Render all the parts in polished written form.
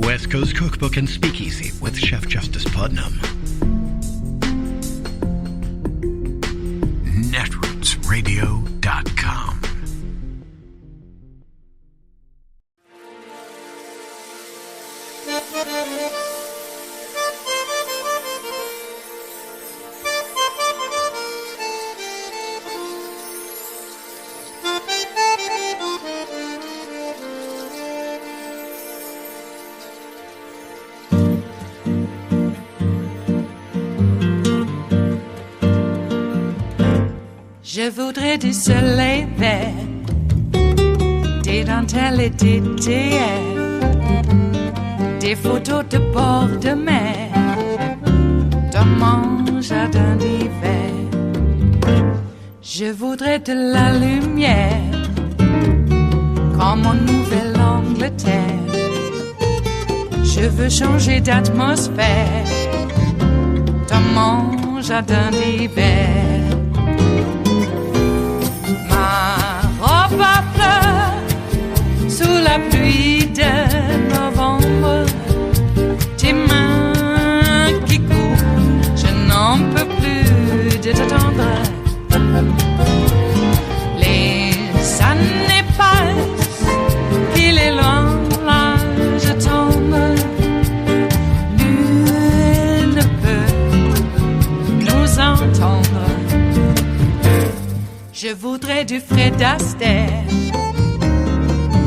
West Coast Cookbook and Speakeasy with Chef Justice Putnam. Netrootsradio.com. Je voudrais du soleil vert, des dentelles et des théières, des photos de bord de mer, dans mon jardin d'hiver. Je voudrais de la lumière, comme en Nouvelle-Angleterre. Je veux changer d'atmosphère, dans mon jardin d'hiver. À fleurs sous la pluie de novembre, tes mains qui courent, je n'en peux plus de t'attendre. Les années passent, il est loin, là je tombe. Nul ne peut nous entendre. Je voudrais du Fred Astaire,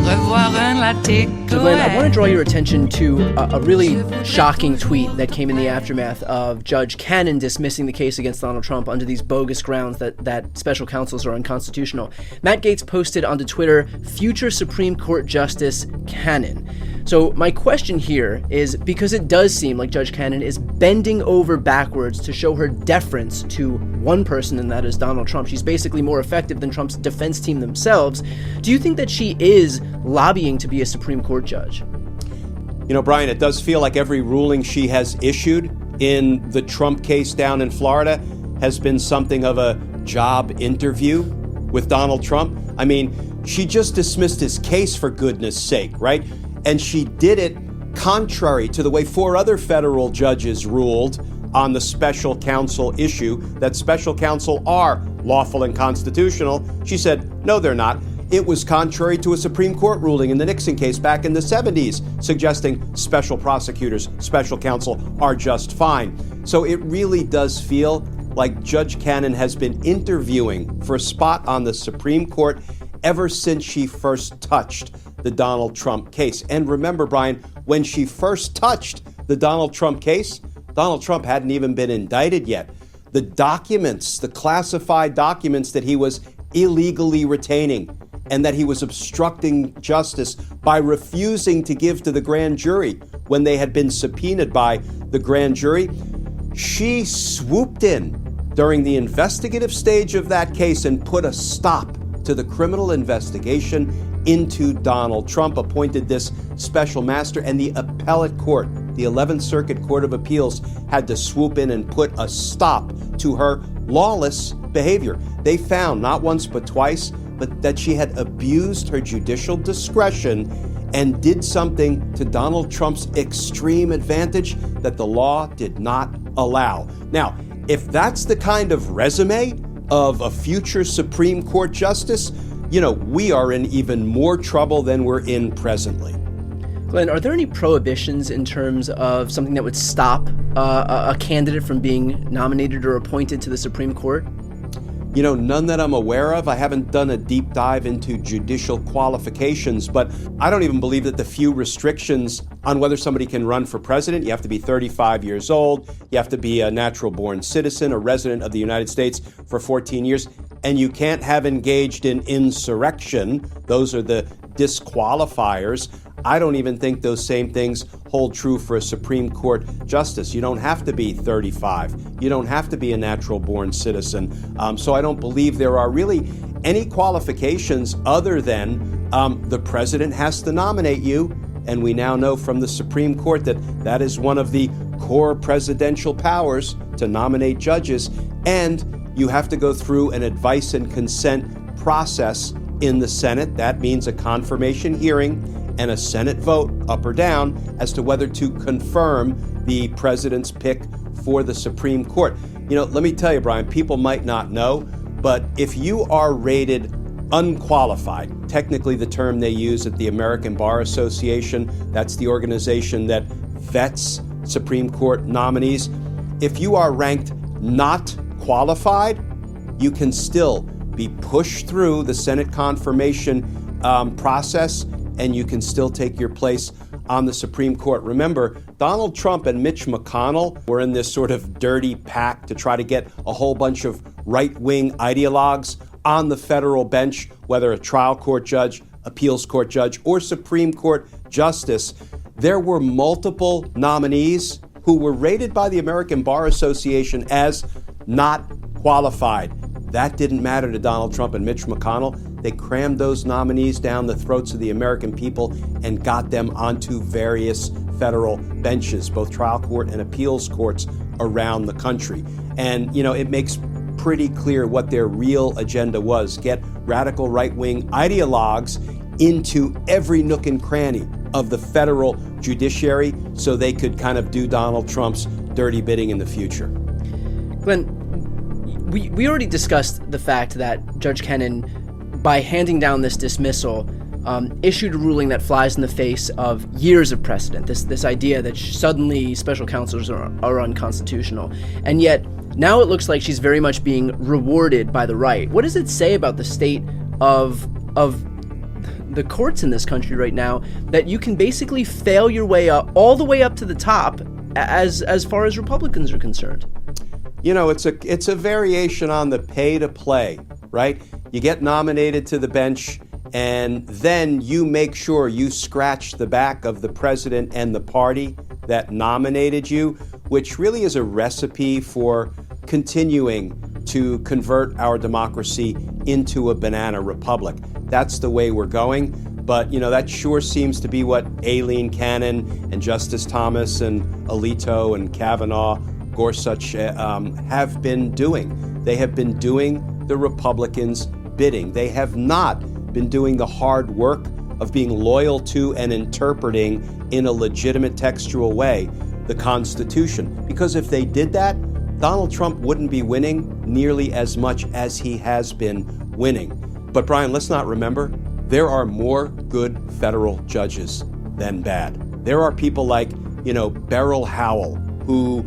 revoir un latte. So Glenn, I want to draw your attention to a really shocking tweet that came in the aftermath of Judge Cannon dismissing the case against Donald Trump under these bogus grounds that special counsels are unconstitutional. Matt Gaetz posted onto Twitter, "Future Supreme Court Justice Cannon." So my question here is, because it does seem like Judge Cannon is bending over backwards to show her deference to one person, and that is Donald Trump. She's basically more effective than Trump's defense team themselves. Do you think that she is lobbying to be a Supreme Court judge? You know, Brian, it does feel like every ruling she has issued in the Trump case down in Florida has been something of a job interview with Donald Trump. I mean, she just dismissed his case, for goodness sake, right? And she did it contrary to the way 4 other federal judges ruled on the special counsel issue, that special counsel are lawful and constitutional. She said, no, they're not. It was contrary to a Supreme Court ruling in the Nixon case back in the 70s, suggesting special prosecutors, special counsel are just fine. So it really does feel like Judge Cannon has been interviewing for a spot on the Supreme Court ever since she first touched the Donald Trump case. And remember, Brian, when she first touched the Donald Trump case, Donald Trump hadn't even been indicted yet. The documents, the classified documents that he was illegally retaining and that he was obstructing justice by refusing to give to the grand jury when they had been subpoenaed by the grand jury, she swooped in during the investigative stage of that case and put a stop to the criminal investigation into Donald Trump, appointed this special master, and the appellate court, the 11th Circuit Court of Appeals, had to swoop in and put a stop to her lawless behavior. They found, not once but twice, but that she had abused her judicial discretion and did something to Donald Trump's extreme advantage that the law did not allow. Now, if that's the kind of resume of a future Supreme Court justice, you know, we are in even more trouble than we're in presently. Glenn, are there any prohibitions in terms of something that would stop a candidate from being nominated or appointed to the Supreme Court? You know, none that I'm aware of. I haven't done a deep dive into judicial qualifications, but I don't even believe that the few restrictions on whether somebody can run for president, you have to be 35 years old, you have to be a natural-born citizen, a resident of the United States for 14 years, and you can't have engaged in insurrection. Those are the disqualifiers. I don't even think those same things hold true for a Supreme Court justice. You don't have to be 35. You don't have to be a natural-born citizen. So I don't believe there are really any qualifications other than the president has to nominate you. And we now know from the Supreme Court that that is one of the core presidential powers, to nominate judges. And you have to go through an advice and consent process in the Senate. That means a confirmation hearing and a Senate vote, up or down, as to whether to confirm the president's pick for the Supreme Court. Let me tell you, Brian, people might not know, but if you are rated unqualified, technically the term they use at the American Bar Association, that's the organization that vets Supreme Court nominees. If you are ranked not qualified, you can still be pushed through the Senate confirmation process, and you can still take your place on the Supreme Court. Remember, Donald Trump and Mitch McConnell were in this sort of dirty pact to try to get a whole bunch of right-wing ideologues on the federal bench, whether a trial court judge, appeals court judge, or Supreme Court justice. There were multiple nominees who were rated by the American Bar Association as not qualified. That didn't matter to Donald Trump and Mitch McConnell. They crammed those nominees down the throats of the American people and got them onto various federal benches, both trial court and appeals courts around the country. And, it makes pretty clear what their real agenda was: get radical right-wing ideologues into every nook and cranny of the federal judiciary so they could kind of do Donald Trump's dirty bidding in the future. Glenn, we already discussed the fact that Judge Kennan, by handing down this dismissal, issued a ruling that flies in the face of years of precedent, this idea that suddenly special counsels are unconstitutional. And yet, now it looks like she's very much being rewarded by the right. What does it say about the state of the courts in this country right now, that you can basically fail your way up, all the way up to the top, as far as Republicans are concerned? It's a variation on the pay to play, right? You get nominated to the bench, and then you make sure you scratch the back of the president and the party that nominated you, which really is a recipe for continuing to convert our democracy into a banana republic. That's the way we're going. But, that sure seems to be what Aileen Cannon and Justice Thomas and Alito and Kavanaugh, Gorsuch have been doing. They have been doing the Republicans' bidding. They have not been doing the hard work of being loyal to and interpreting in a legitimate textual way the Constitution. Because if they did that, Donald Trump wouldn't be winning nearly as much as he has been winning. But Brian, let's not remember, there are more good federal judges than bad. There are people like, Beryl Howell, who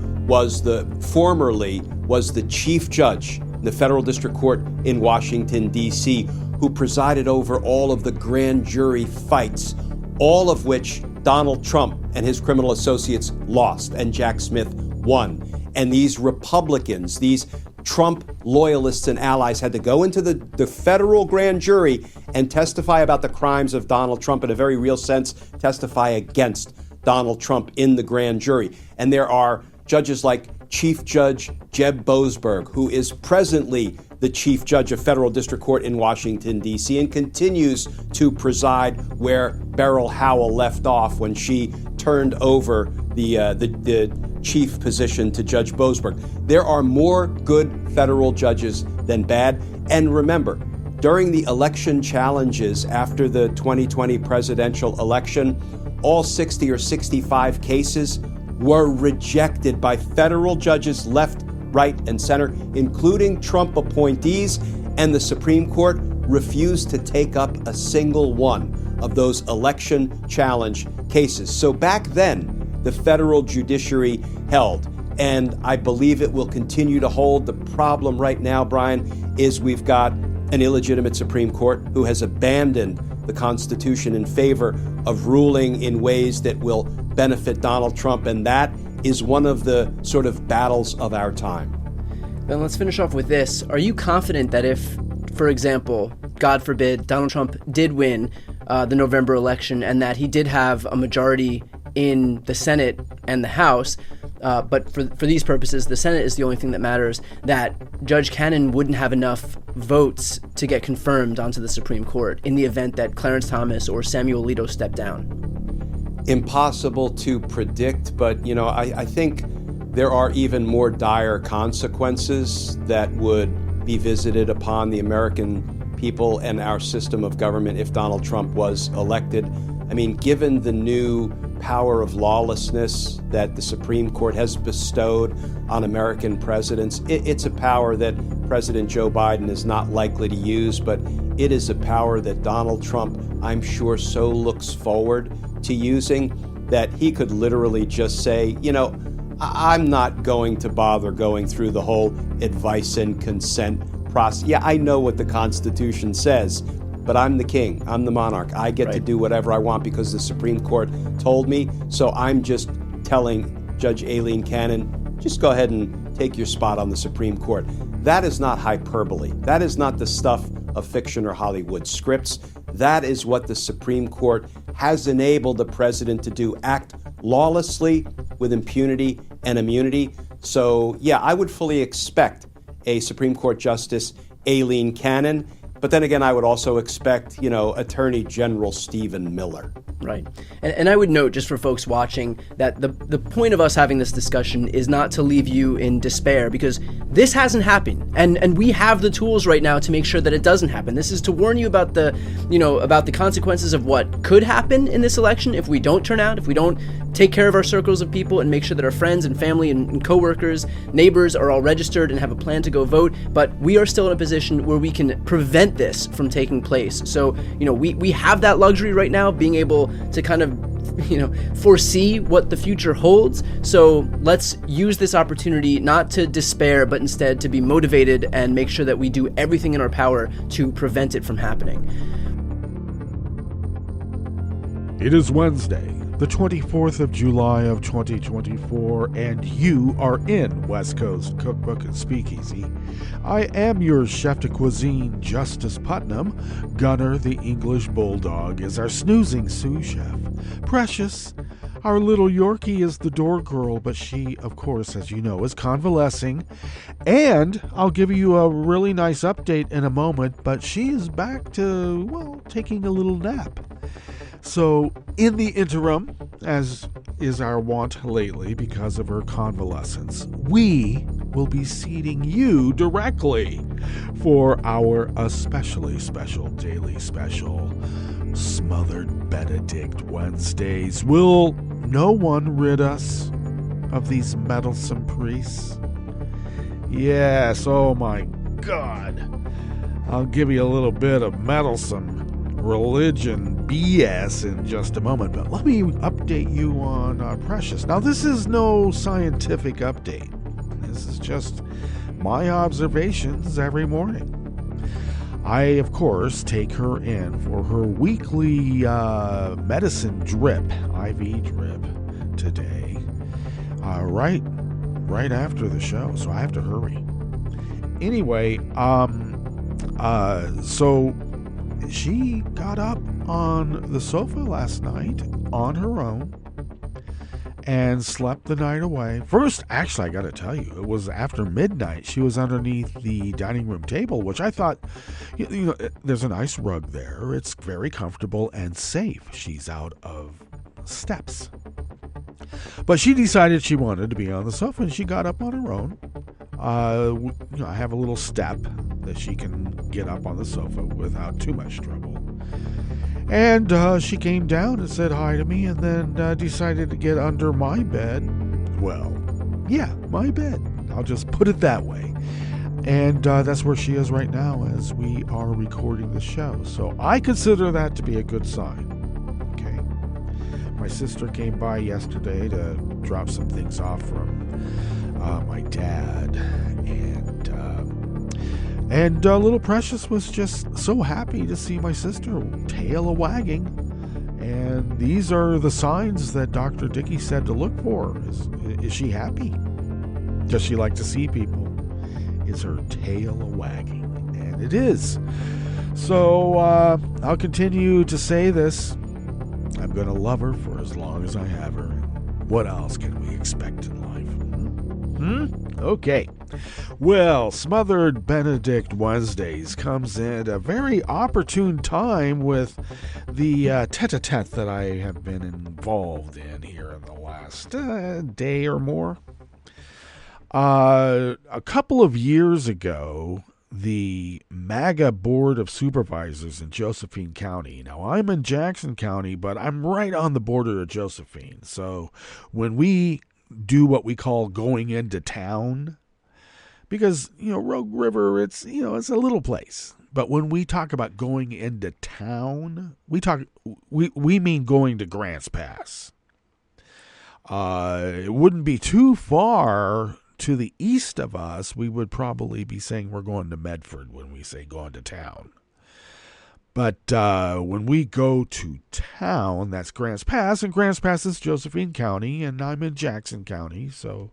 formerly was the chief judge in the federal district court in Washington, D.C., who presided over all of the grand jury fights, all of which Donald Trump and his criminal associates lost, and Jack Smith won. And these Republicans, these Trump loyalists and allies, had to go into the federal grand jury and testify about the crimes of Donald Trump, in a very real sense, testify against Donald Trump in the grand jury. And there are judges like Chief Judge Jeb Boasberg, who is presently the Chief Judge of Federal District Court in Washington, D.C., and continues to preside where Beryl Howell left off when she turned over the chief position to Judge Boasberg. There are more good federal judges than bad. And remember, during the election challenges after the 2020 presidential election, all 60 or 65 cases were rejected by federal judges left, right, and center, including Trump appointees, and the Supreme Court refused to take up a single one of those election challenge cases. So back then, the federal judiciary held, and I believe it will continue to hold. The problem right now, Brian, is we've got an illegitimate Supreme Court who has abandoned the Constitution in favor of ruling in ways that will benefit Donald Trump, and that is one of the sort of battles of our time. Then let's finish off with this. Are you confident that if, for example, God forbid, Donald Trump did win the November election and that he did have a majority in the Senate and the House, but for these purposes, the Senate is the only thing that matters, that Judge Cannon wouldn't have enough votes to get confirmed onto the Supreme Court in the event that Clarence Thomas or Samuel Alito stepped down? Impossible to predict, but I think there are even more dire consequences that would be visited upon the American people and our system of government if Donald Trump was elected. I mean, given the new power of lawlessness that the Supreme Court has bestowed on American presidents, it's a power that President Joe Biden is not likely to use, but it is a power that Donald Trump, I'm sure, so looks forward to using that he could literally just say, you know, I'm not going to bother going through the whole advice and consent process. Yeah, I know what the Constitution says, but I'm the king. I'm the monarch. I get to do whatever I want because the Supreme Court told me. So I'm just telling Judge Aileen Cannon, just go ahead and take your spot on the Supreme Court. That is not hyperbole. That is not the stuff of fiction or Hollywood scripts. That is what the Supreme Court has enabled the president to do, act lawlessly with impunity and immunity. So, yeah, I would fully expect a Supreme Court Justice Aileen Cannon. But then again, I would also expect, you know, Attorney General Stephen Miller. Right. And I would note, just for folks watching, that the point of us having this discussion is not to leave you in despair, because this hasn't happened. And we have the tools right now to make sure that it doesn't happen. This is to warn you about the consequences of what could happen in this election if we don't turn out, if we don't take care of our circles of people and make sure that our friends and family and coworkers, neighbors are all registered and have a plan to go vote. But we are still in a position where we can prevent this from taking place. So, you know, we have that luxury right now, being able to kind of, you know, foresee what the future holds. So let's use this opportunity not to despair, but instead to be motivated and make sure that we do everything in our power to prevent it from happening. It is Wednesday, the 24th of July of 2024, and you are in West Coast Cookbook and Speakeasy. I am your chef de cuisine, Justice Putnam. Gunner, the English bulldog, is our snoozing sous chef. Precious, our little Yorkie, is the door girl, but she, of course, as you know, is convalescing. And I'll give you a really nice update in a moment, but she is back to, well, taking a little nap. So, in the interim, as is our wont lately because of her convalescence, we will be seating you directly for our especially special daily special, Smothered Benedict Wednesdays. Will no one rid us of these meddlesome priests? Yes, oh my God. I'll give you a little bit of meddlesome religion BS in just a moment, but let me update you on Precious. Now, this is no scientific update. This is just my observations every morning. I, of course, take her in for her weekly medicine drip, IV drip, today, right after the show, so I have to hurry. Anyway, so she got up on the sofa last night on her own and slept the night away. First, actually, I got to tell you, it was after midnight. She was underneath the dining room table, which I thought, you know, there's a nice rug there. It's very comfortable and safe. She's out of steps. But she decided she wanted to be on the sofa, and she got up on her own. You know, I have a little step that she can get up on the sofa without too much trouble. And she came down and said hi to me, and then decided to get under my bed. Well, yeah, my bed. I'll just put it that way. And that's where she is right now as we are recording the show. So I consider that to be a good sign. Okay. My sister came by yesterday to drop some things off from my dad, and little Precious was just so happy to see my sister, tail a-wagging. And these are the signs that Dr. Dickey said to look for. Is she happy? Does she like to see people? Is her tail a-wagging? And it is. So I'll continue to say this. I'm going to love her for as long as I have her. What else can we expect in life? Okay. Well, Smothered Benedict Wednesdays comes in at a very opportune time with the tete-a-tete that I have been involved in here in the last day or more. A couple of years ago, the MAGA Board of Supervisors in Josephine County. Now, I'm in Jackson County, but I'm right on the border of Josephine. So when we do what we call going into town, because, Rogue River, it's a little place. But when we talk about going into town, we mean going to Grants Pass. It wouldn't be too far to the east of us. We would probably be saying we're going to Medford when we say going to town. But when we go to town, that's Grants Pass, and Grants Pass is Josephine County, and I'm in Jackson County. So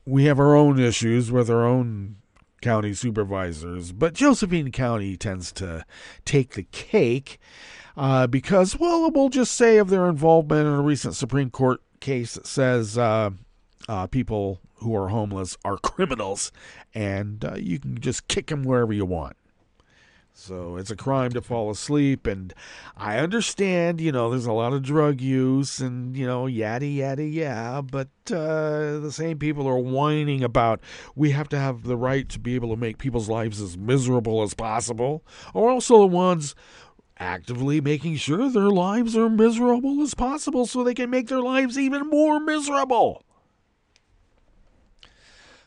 we have our own issues with our own county supervisors, but Josephine County tends to take the cake because, well, we'll just say of their involvement in a recent Supreme Court case that says people who are homeless are criminals, and you can just kick them wherever you want. So it's a crime to fall asleep, and I understand, there's a lot of drug use and, yada, yada, yeah, but the same people are whining about we have to have the right to be able to make people's lives as miserable as possible, are also the ones actively making sure their lives are miserable as possible so they can make their lives even more miserable.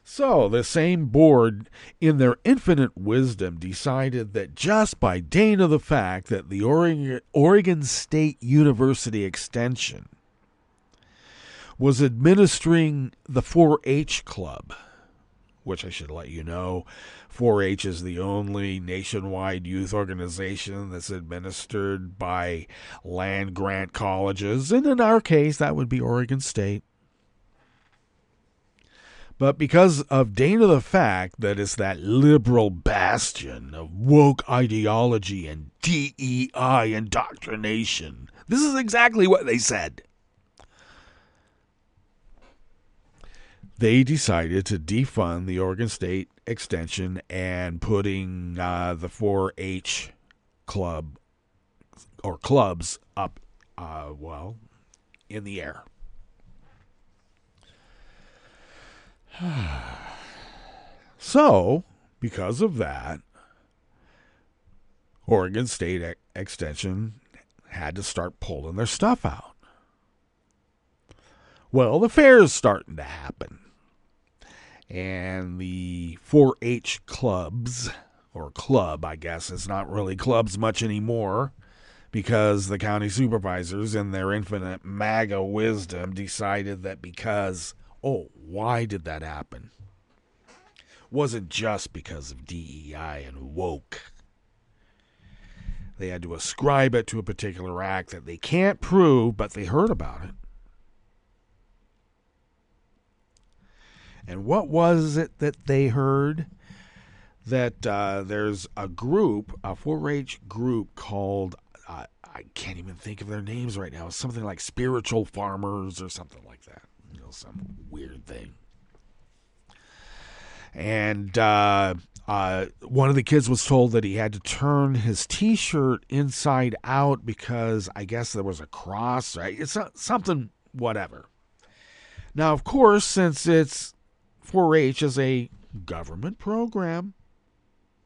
So the same board, in their infinite wisdom, decided that just by dint of the fact that the Oregon State University Extension was administering the 4-H Club, which I should let you know, 4-H is the only nationwide youth organization that's administered by land-grant colleges, and in our case, that would be Oregon State. But because of dint of the fact that it's that liberal bastion of woke ideology and DEI indoctrination, this is exactly what they said. They decided to defund the Oregon State Extension and putting the 4-H Club or clubs up, in the air. So, because of that, Oregon State Extension had to start pulling their stuff out. Well, the fair's starting to happen. And the 4-H clubs, or club, I guess, it's not really clubs much anymore, because the county supervisors, in their infinite MAGA wisdom, decided that because... why did that happen? Wasn't just because of DEI and woke. They had to ascribe it to a particular act that they can't prove, but they heard about it. And what was it that they heard? That there's a group, a 4-H group called, I can't even think of their names right now. It's something like Spiritual Farmers or something like that. Some weird thing. And one of the kids was told that he had to turn his T-shirt inside out because I guess there was a cross, right? It's something, whatever. Now, of course, since it's 4-H is a government program,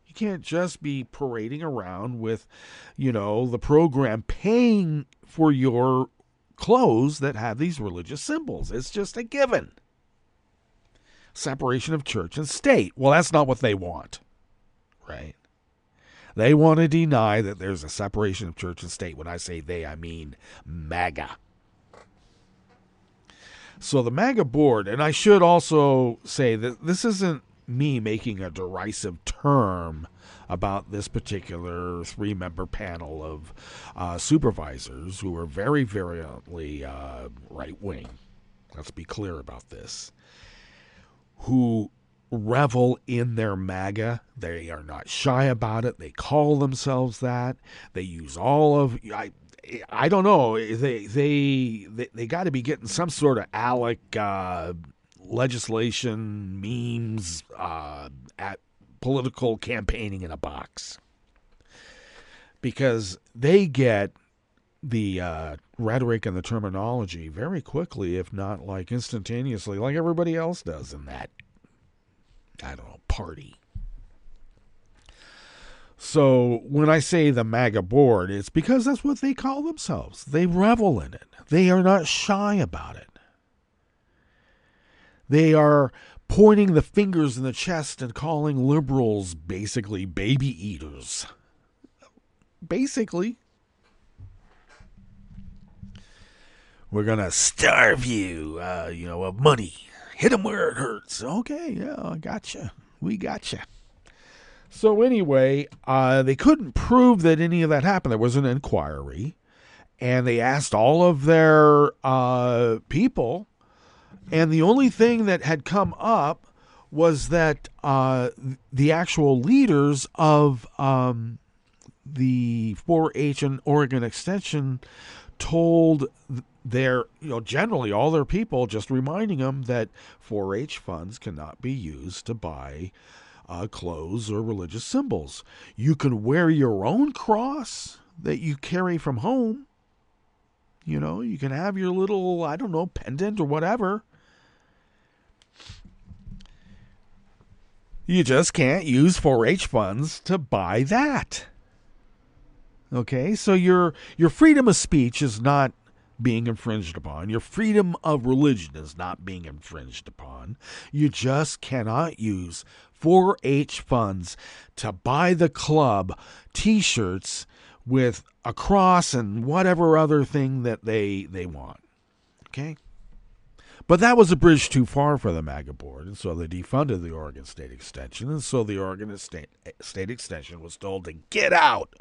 you can't just be parading around with, the program paying for your clothes that have these religious symbols. It's just a given. Separation of church and state. Well, that's not what they want, right? They want to deny that there's a separation of church and state. When I say they, I mean MAGA. So the MAGA board, and I should also say that this isn't me making a derisive term about this particular 3-member panel of supervisors who are very virulently right-wing. Let's be clear about this. Who revel in their MAGA. They are not shy about it. They call themselves that. They use all of... I don't know. They got to be getting some sort of ALEC legislation, memes, at political campaigning in a box, because they get the rhetoric and the terminology very quickly, if not like instantaneously, like everybody else does in that, I don't know, party. So when I say the MAGA board, it's because that's what they call themselves. They revel in it. They are not shy about it. They are pointing the fingers in the chest and calling liberals basically baby eaters. Basically. We're going to starve you, of money. Hit them where it hurts. Okay, yeah, I gotcha. We gotcha. So anyway, they couldn't prove that any of that happened. There was an inquiry, and they asked all of their people, and the only thing that had come up was that the actual leaders of the 4-H and Oregon Extension told their, generally all their people, just reminding them that 4-H funds cannot be used to buy clothes or religious symbols. You can wear your own cross that you carry from home. You can have your little, pendant or whatever. You just can't use 4-H funds to buy that. Okay, so your freedom of speech is not being infringed upon. Your freedom of religion is not being infringed upon. You just cannot use 4-H funds to buy the club T-shirts with a cross and whatever other thing that they want. Okay? But that was a bridge too far for the MAGA board, and so they defunded the Oregon State Extension, and so the Oregon State Extension was told to get out.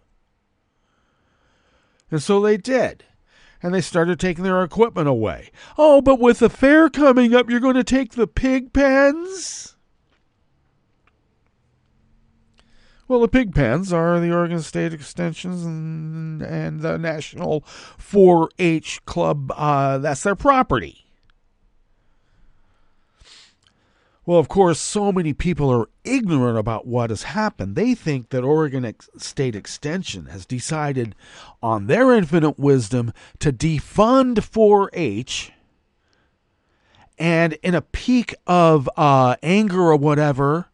And so they did. And they started taking their equipment away. Oh, but with the fair coming up, you're going to take the pig pens? Well, the pig pens are the Oregon State Extensions and the National 4-H Club. That's their property. Well, of course, so many people are ignorant about what has happened. They think that Oregon State Extension has decided on their infinite wisdom to defund 4-H, and in a peak of anger or whatever,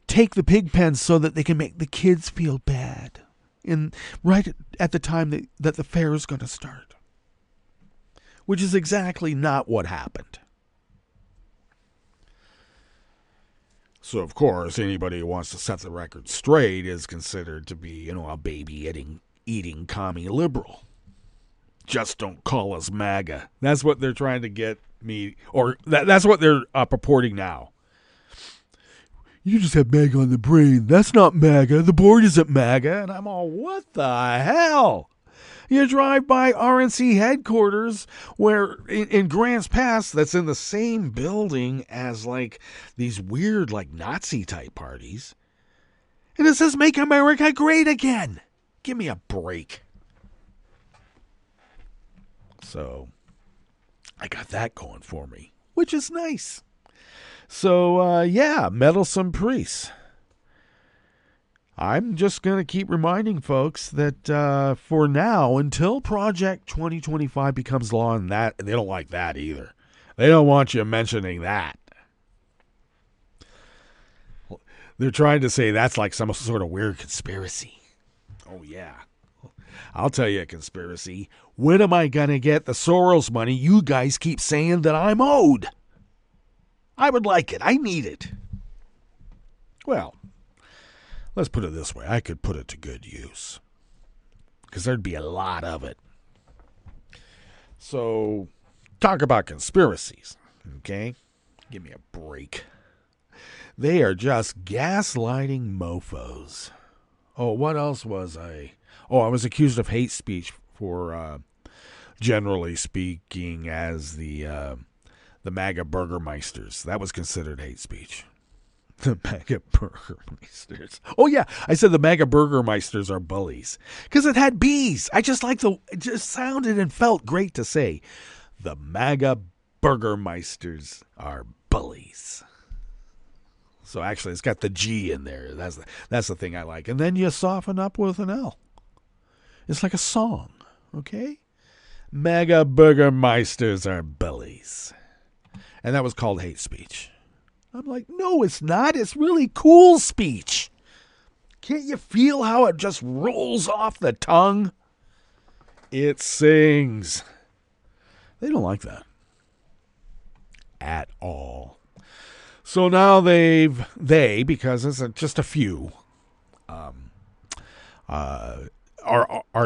take the pig pens so that they can make the kids feel bad right at the time that the fair is going to start. Which is exactly not what happened. So, of course, anybody who wants to set the record straight is considered to be, a baby-eating commie liberal. Just don't call us MAGA. That's what they're trying to get me, or that's what they're purporting now. You just have MAGA on the brain. That's not MAGA. The board isn't MAGA. And I'm all, what the hell? You drive by RNC headquarters where in Grants Pass, that's in the same building as these weird Nazi type parties. And it says, "Make America Great Again." Give me a break. So I got that going for me, which is nice. So, meddlesome priests. I'm just going to keep reminding folks that for now, until Project 2025 becomes law, and that they don't like that either. They don't want you mentioning that. They're trying to say that's like some sort of weird conspiracy. Oh, yeah. I'll tell you a conspiracy. When am I going to get the Soros money you guys keep saying that I'm owed? I would like it. I need it. Well, let's put it this way. I could put it to good use, because there'd be a lot of it. So, talk about conspiracies, okay? Give me a break. They are just gaslighting mofos. Oh, what else was I? Oh, I was accused of hate speech for generally speaking as the MAGA Burgermeisters. That was considered hate speech. The MAGA Burgermeisters. Oh, yeah. I said the MAGA Burgermeisters are bullies. Because it had B's. I just like it just sounded and felt great to say. The MAGA Burgermeisters are bullies. So actually, it's got the G in there. That's the thing I like. And then you soften up with an L. It's like a song. Okay? MAGA Burgermeisters are bullies. And that was called hate speech. I'm like, no, it's not. It's really cool speech. Can't you feel how it just rolls off the tongue? It sings. They don't like that at all. So now because it's just a few, are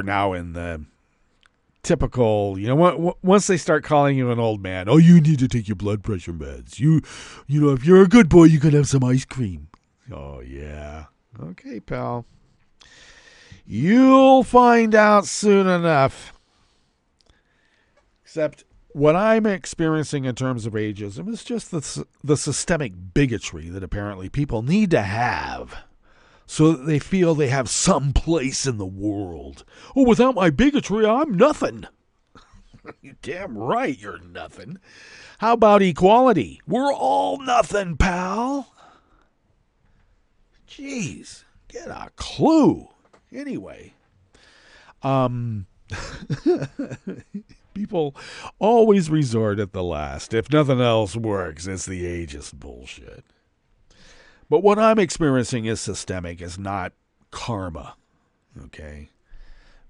now in the typical, once they start calling you an old man, oh, you need to take your blood pressure meds. You know, if you're a good boy, you can have some ice cream. Oh, yeah. Okay, pal. You'll find out soon enough. Except what I'm experiencing in terms of ageism is just the systemic bigotry that apparently people need to have so that they feel they have some place in the world. Oh, without my bigotry, I'm nothing. You're damn right you're nothing. How about equality? We're all nothing, pal. Jeez, get a clue. Anyway, people always resort at the last. If nothing else works, it's the ageist bullshit. But what I'm experiencing is systemic, is not karma. Okay?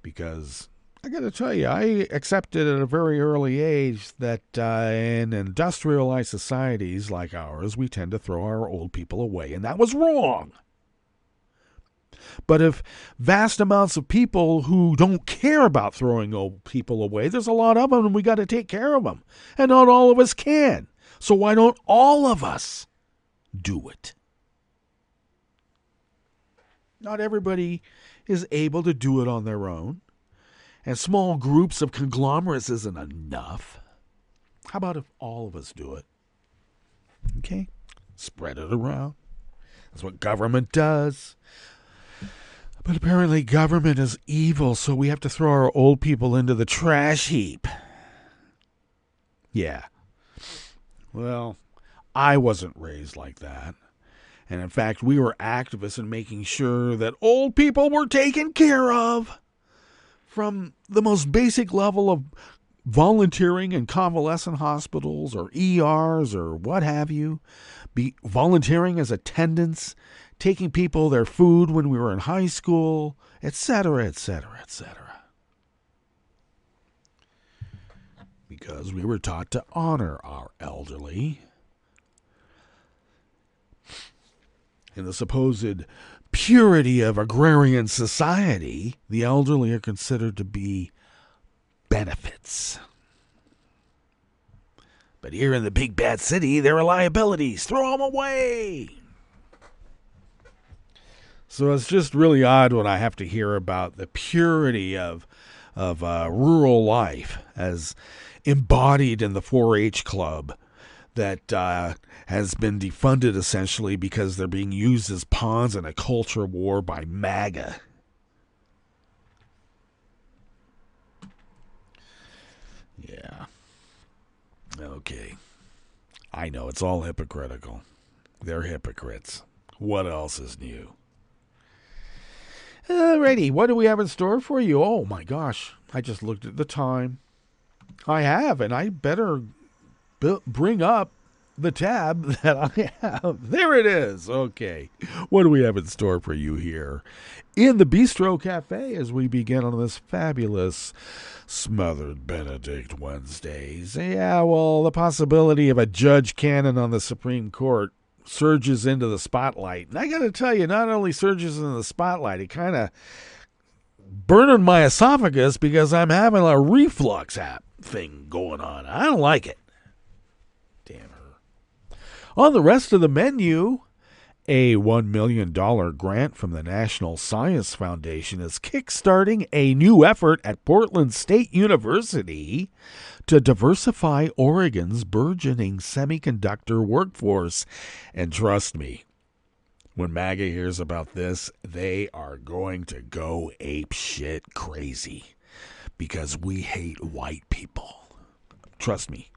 Because I got to tell you, I accepted at a very early age that in industrialized societies like ours, we tend to throw our old people away. And that was wrong. But if vast amounts of people who don't care about throwing old people away, there's a lot of them and we got to take care of them. And not all of us can. So why don't all of us do it? Not everybody is able to do it on their own. And small groups of conglomerates isn't enough. How about if all of us do it? Okay? Spread it around. That's what government does. But apparently government is evil, so we have to throw our old people into the trash heap. Yeah. Well, I wasn't raised like that. And in fact, we were activists in making sure that old people were taken care of. From the most basic level of volunteering in convalescent hospitals or ERs or what have you. Volunteering as attendants, taking people their food when we were in high school, etc., etc., etc. Because we were taught to honor our elderly. In the supposed purity of agrarian society, the elderly are considered to be benefits. But here in the big bad city, there are liabilities. Throw them away. So it's just really odd when I have to hear about the purity of rural life as embodied in the 4-H club that has been defunded essentially because they're being used as pawns in a culture war by MAGA. Yeah. Okay. I know, it's all hypocritical. They're hypocrites. What else is new? Alrighty, what do we have in store for you? Oh my gosh, I just looked at the time. I have, and I better bring up the tab that I have. There it is. Okay. What do we have in store for you here in the Bistro Cafe as we begin on this fabulous Smothered Benedict Wednesdays? Yeah, well, the possibility of a Judge Cannon on the Supreme Court surges into the spotlight. And I got to tell you, not only surges into the spotlight, it kind of burning my esophagus because I'm having a reflux thing going on. I don't like it. Damn her. On the rest of the menu, a $1 million grant from the National Science Foundation is kickstarting a new effort at Portland State University to diversify Oregon's burgeoning semiconductor workforce. And trust me, when MAGA hears about this, they are going to go apeshit crazy because we hate white people. Trust me.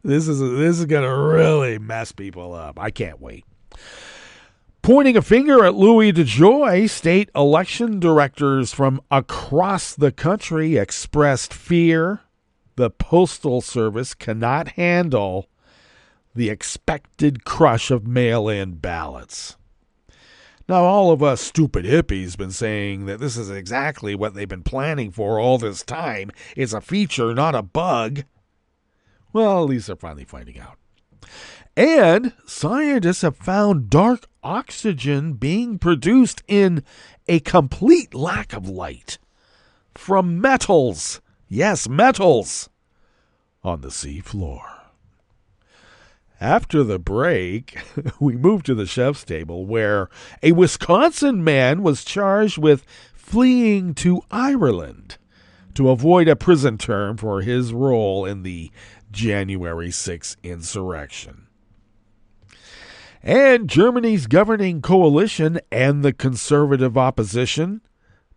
This is going to really mess people up. I can't wait. Pointing a finger at Louis DeJoy, state election directors from across the country expressed fear the Postal Service cannot handle the expected crush of mail-in ballots. Now, all of us stupid hippies been saying that this is exactly what they've been planning for all this time. It's a feature, not a bug. Well, at least they're finally finding out. And scientists have found dark oxygen being produced in a complete lack of light from metals. Yes, metals on the sea floor. After the break, we moved to the chef's table where a Wisconsin man was charged with fleeing to Ireland to avoid a prison term for his role in the January 6th insurrection. And Germany's governing coalition and the conservative opposition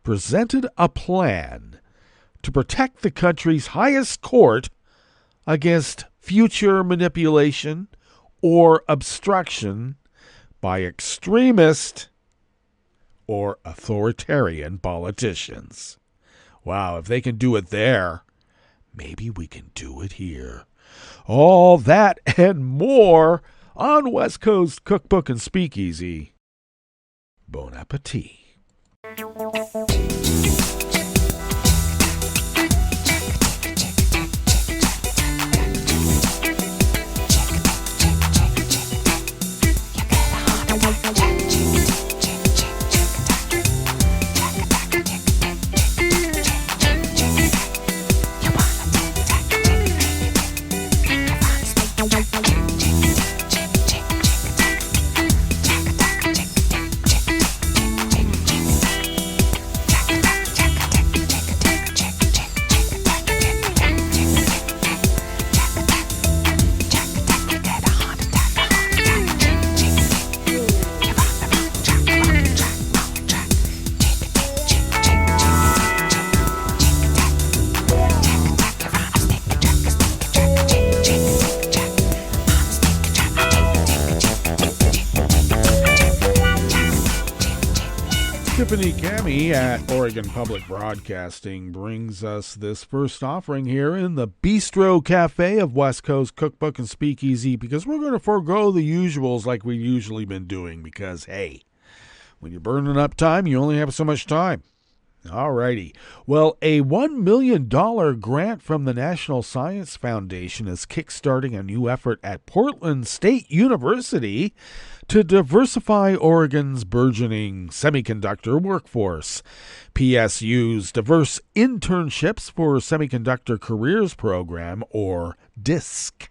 presented a plan to protect the country's highest court against future manipulation or obstruction by extremist or authoritarian politicians. Wow, if they can do it there, maybe we can do it here. All that and more on West Coast Cookbook and Speakeasy. Bon appetit. Tiffany Cami at Oregon Public Broadcasting brings us this first offering here in the Bistro Cafe of West Coast Cookbook and Speakeasy, because we're going to forego the usuals like we've usually been doing, because, hey, when you're burning up time, you only have so much time. Alrighty. Well, a $1 million grant from the National Science Foundation is kickstarting a new effort at Portland State University to diversify Oregon's burgeoning semiconductor workforce. PSU's Diverse Internships for Semiconductor Careers Program, or DISC,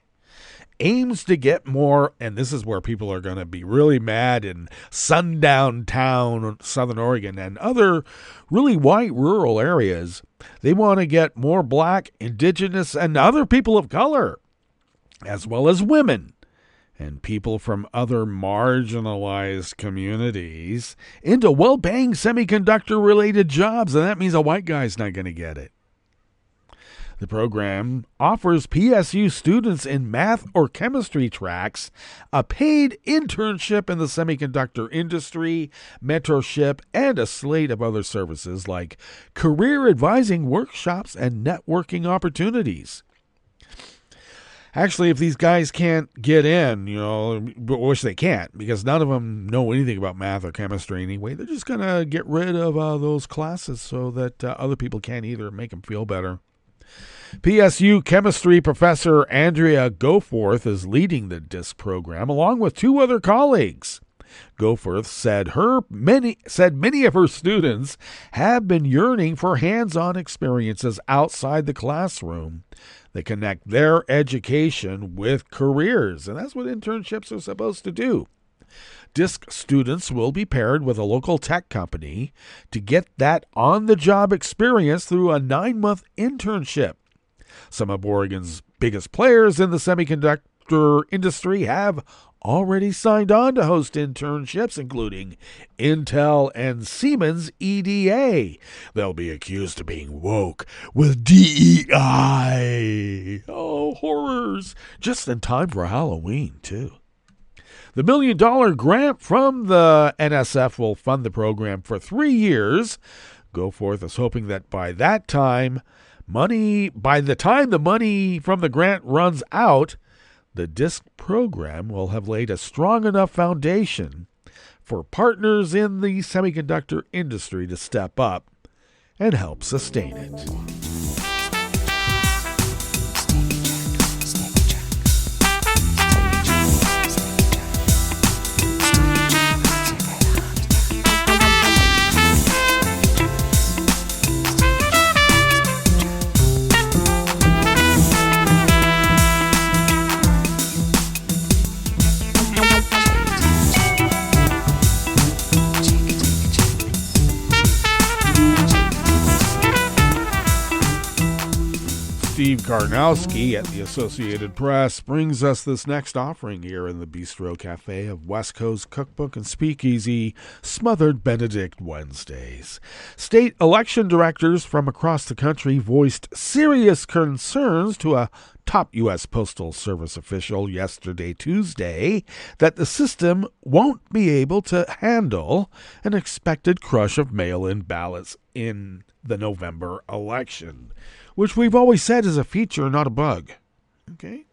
aims to get more, and this is where people are going to be really mad in sundown town, Southern Oregon, and other really white rural areas. They want to get more Black, Indigenous, and other people of color, as well as women and people from other marginalized communities into well-paying semiconductor-related jobs, and that means a white guy's not going to get it. The program offers PSU students in math or chemistry tracks a paid internship in the semiconductor industry, mentorship, and a slate of other services like career advising workshops and networking opportunities. Actually, if these guys can't get in, but wish they can't, because none of them know anything about math or chemistry anyway, they're just going to get rid of those classes so that other people can't either, make them feel better. PSU chemistry professor Andrea Goforth is leading the DISC program along with two other colleagues. Goforth said many of her students have been yearning for hands-on experiences outside the classroom that connect their education with careers, and that's what internships are supposed to do. DISC students will be paired with a local tech company to get that on-the-job experience through a 9-month internship. Some of Oregon's biggest players in the semiconductor industry have already signed on to host internships, including Intel and Siemens EDA. They'll be accused of being woke with DEI. Oh, horrors. Just in time for Halloween, too. The $1 million grant from the NSF will fund the program for 3 years. Goforth is hoping that by the time the money from the grant runs out, the DISC program will have laid a strong enough foundation for partners in the semiconductor industry to step up and help sustain it. Steve Karnowski at the Associated Press brings us this next offering here in the Bistro Cafe of West Coast Cookbook and Speakeasy, Smothered Benedict Wednesdays. State election directors from across the country voiced serious concerns to a top U.S. Postal Service official yesterday, Tuesday, that the system won't be able to handle an expected crush of mail-in ballots in the November election, which we've always said is a feature, not a bug. Okay?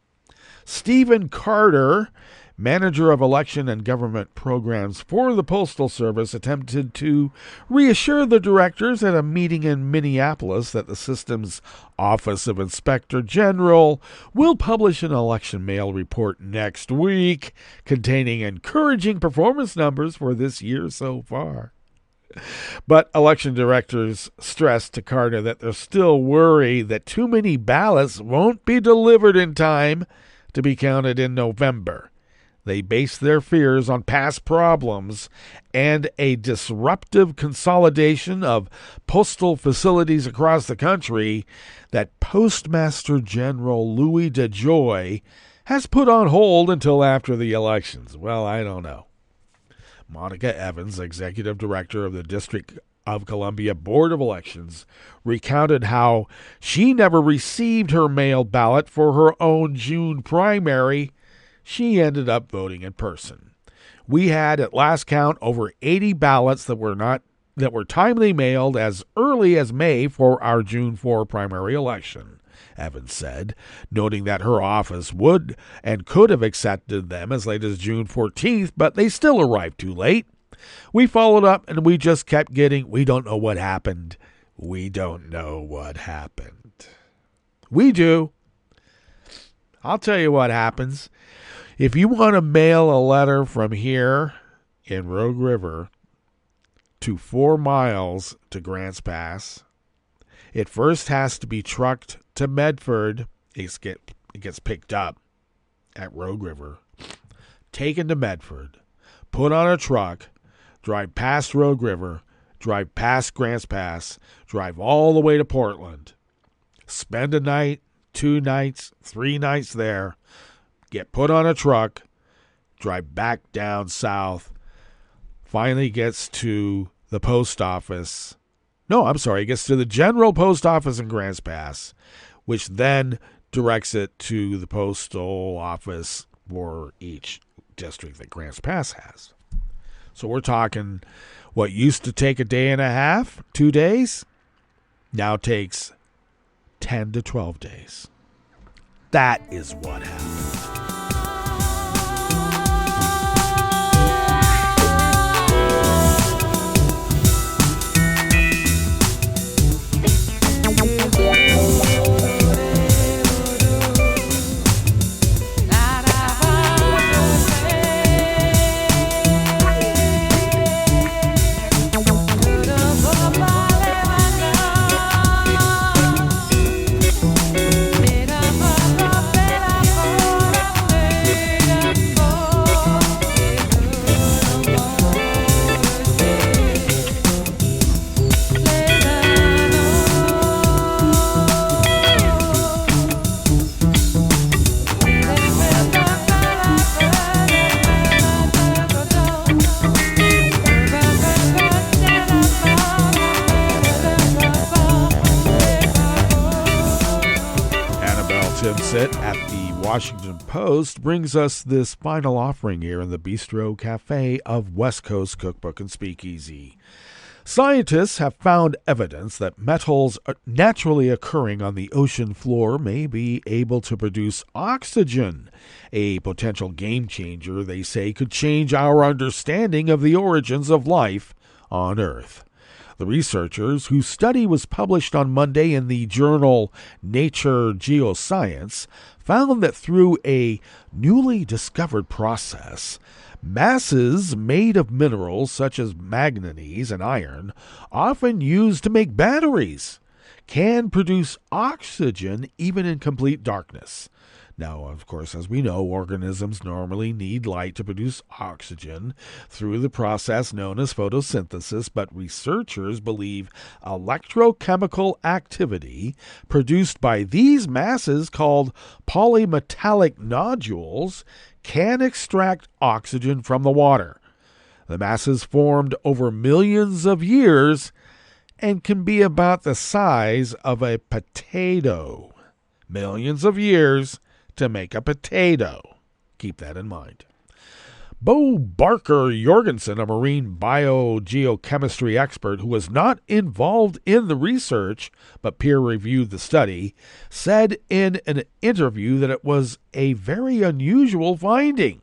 Stephen Carter, manager of election and government programs for the Postal Service, attempted to reassure the directors at a meeting in Minneapolis that the system's Office of Inspector General will publish an election mail report next week containing encouraging performance numbers for this year so far. But election directors stressed to Carter that they're still worried that too many ballots won't be delivered in time to be counted in November. They base their fears on past problems and a disruptive consolidation of postal facilities across the country that Postmaster General Louis DeJoy has put on hold until after the elections. Well, I don't know. Monica Evans, executive director of the District of Columbia Board of Elections, recounted how she never received her mail ballot for her own June primary. She ended up voting in person. We had at last count over 80 ballots that were timely mailed as early as May for our June 4 primary election, Evans said, noting that her office would and could have accepted them as late as June 14th, but they still arrived too late. We followed up and we just kept getting, we don't know what happened. We don't know what happened. We do. I'll tell you what happens. If you want to mail a letter from here in Rogue River to 4 miles to Grants Pass, it first has to be trucked to Medford. It gets picked up at Rogue River, taken to Medford, put on a truck, drive past Rogue River, drive past Grants Pass, drive all the way to Portland, spend a night, 2 nights, 3 nights there, get put on a truck, drive back down south, finally gets to the post office. No, I'm sorry, it gets to the general post office in Grants Pass, which then directs it to the postal office for each district that Grants Pass has. So we're talking what used to take a day and a half, 2 days, now takes 10 to 12 days. That is what happened. At the Washington Post brings us this final offering here in the Bistro Cafe of West Coast Cookbook and Speakeasy. Scientists have found evidence that metals naturally occurring on the ocean floor may be able to produce oxygen. A potential game changer, they say, could change our understanding of the origins of life on Earth. The researchers, whose study was published on Monday in the journal Nature Geoscience, found that through a newly discovered process, masses made of minerals such as manganese and iron, often used to make batteries, can produce oxygen even in complete darkness. Now, of course, as we know, organisms normally need light to produce oxygen through the process known as photosynthesis, but researchers believe electrochemical activity produced by these masses, called polymetallic nodules, can extract oxygen from the water. The masses formed over millions of years and can be about the size of a potato. Millions of years to make a potato. Keep that in mind. Bo Barker Jorgensen, a marine biogeochemistry expert who was not involved in the research but peer-reviewed the study, said in an interview that it was a very unusual finding.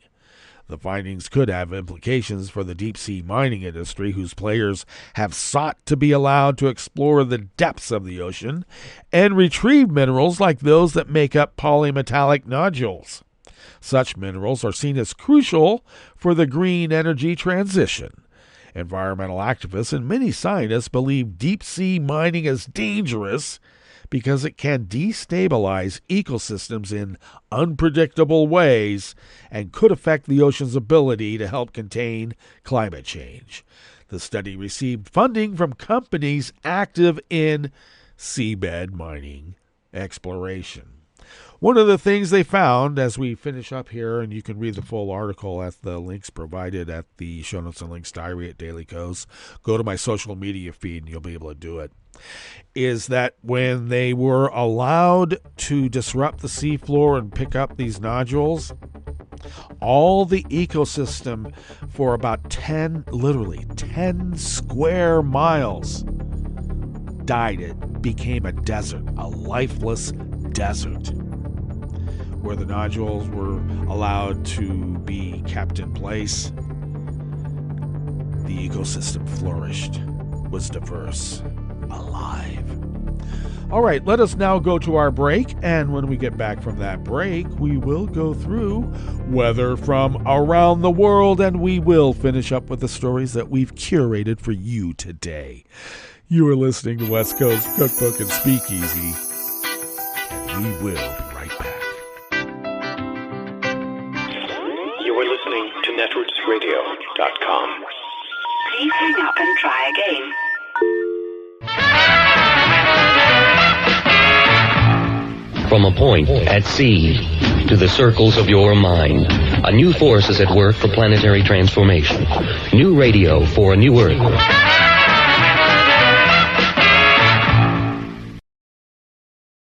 The findings could have implications for the deep-sea mining industry, whose players have sought to be allowed to explore the depths of the ocean and retrieve minerals like those that make up polymetallic nodules. Such minerals are seen as crucial for the green energy transition. Environmental activists and many scientists believe deep-sea mining is dangerous because it can destabilize ecosystems in unpredictable ways and could affect the ocean's ability to help contain climate change. The study received funding from companies active in seabed mining exploration. One of the things they found, as we finish up here, and you can read the full article at the links provided at the Show Notes and Links diary at Daily Kos. Go to my social media feed and you'll be able to do it. Is that when they were allowed to disrupt the seafloor and pick up these nodules, all the ecosystem for about 10 square miles died. It became a desert, a lifeless desert, where the nodules were allowed to be kept in place. The ecosystem flourished, was diverse, alive. All right, let us now go to our break, and when we get back from that break, we will go through weather from around the world, and we will finish up with the stories that we've curated for you today. You are listening to West Coast Cookbook and Speakeasy, and we will be right back. You are listening to netrootsradio.com. Please hang up and try again. From a point at sea to the circles of your mind, a new force is at work for planetary transformation. New radio for a new Earth.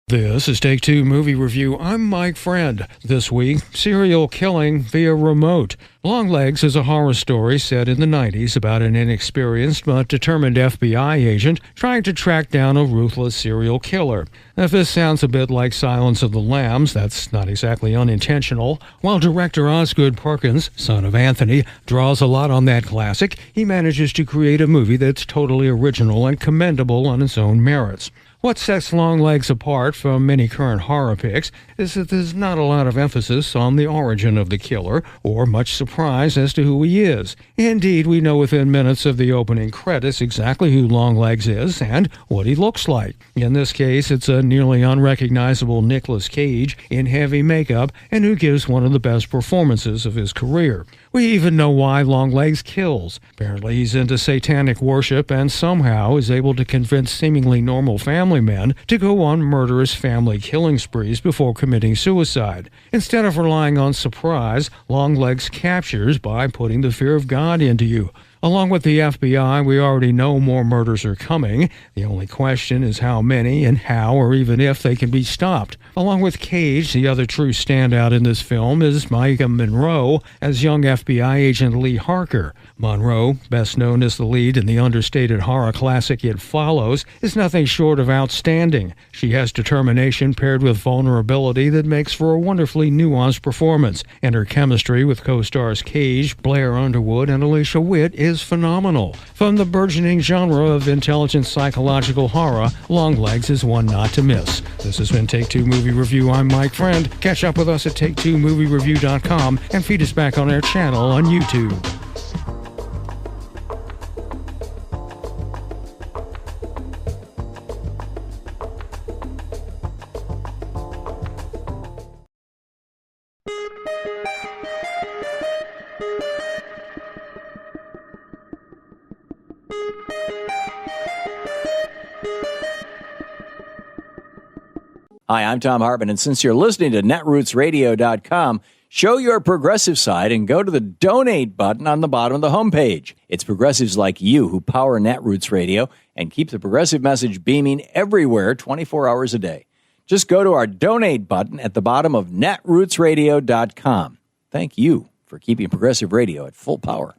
This is Take Two Movie Review. I'm Mike Friend. This week, serial killing via remote. Longlegs is a horror story set in the 90s about an inexperienced but determined FBI agent trying to track down a ruthless serial killer. If this sounds a bit like Silence of the Lambs, that's not exactly unintentional. While director Osgood Perkins, son of Anthony, draws a lot on that classic, he manages to create a movie that's totally original and commendable on its own merits. What sets Longlegs apart from many current horror picks is that there's not a lot of emphasis on the origin of the killer, or much surprise as to who he is. Indeed, we know within minutes of the opening credits exactly who Longlegs is and what he looks like. In this case, it's a nearly unrecognizable Nicolas Cage in heavy makeup, and who gives one of the best performances of his career. We even know why Longlegs kills. Apparently he's into satanic worship and somehow is able to convince seemingly normal family men to go on murderous family killing sprees before committing suicide. Instead of relying on surprise, Longlegs captures by putting the fear of God into you. Along with the FBI, we already know more murders are coming. The only question is how many and how or even if they can be stopped. Along with Cage, the other true standout in this film is Micah Monroe as young FBI agent Lee Harker. Monroe, best known as the lead in the understated horror classic It Follows, is nothing short of outstanding. She has determination paired with vulnerability that makes for a wonderfully nuanced performance, and her chemistry with co-stars Cage, Blair Underwood, and Alicia Witt is phenomenal. From the burgeoning genre of intelligent psychological horror, Longlegs is one not to miss. This has been Take Two Movie Review. I'm Mike Friend. Catch up with us at Take2MovieReview.com and feed us back on our channel on YouTube. Hi, I'm Tom Hartman, and since you're listening to netrootsradio.com, show your progressive side and go to the donate button on the bottom of the homepage. It's progressives like you who power Netroots Radio and keep the progressive message beaming everywhere 24 hours a day. Just go to our donate button at the bottom of netrootsradio.com. Thank you for keeping progressive radio at full power.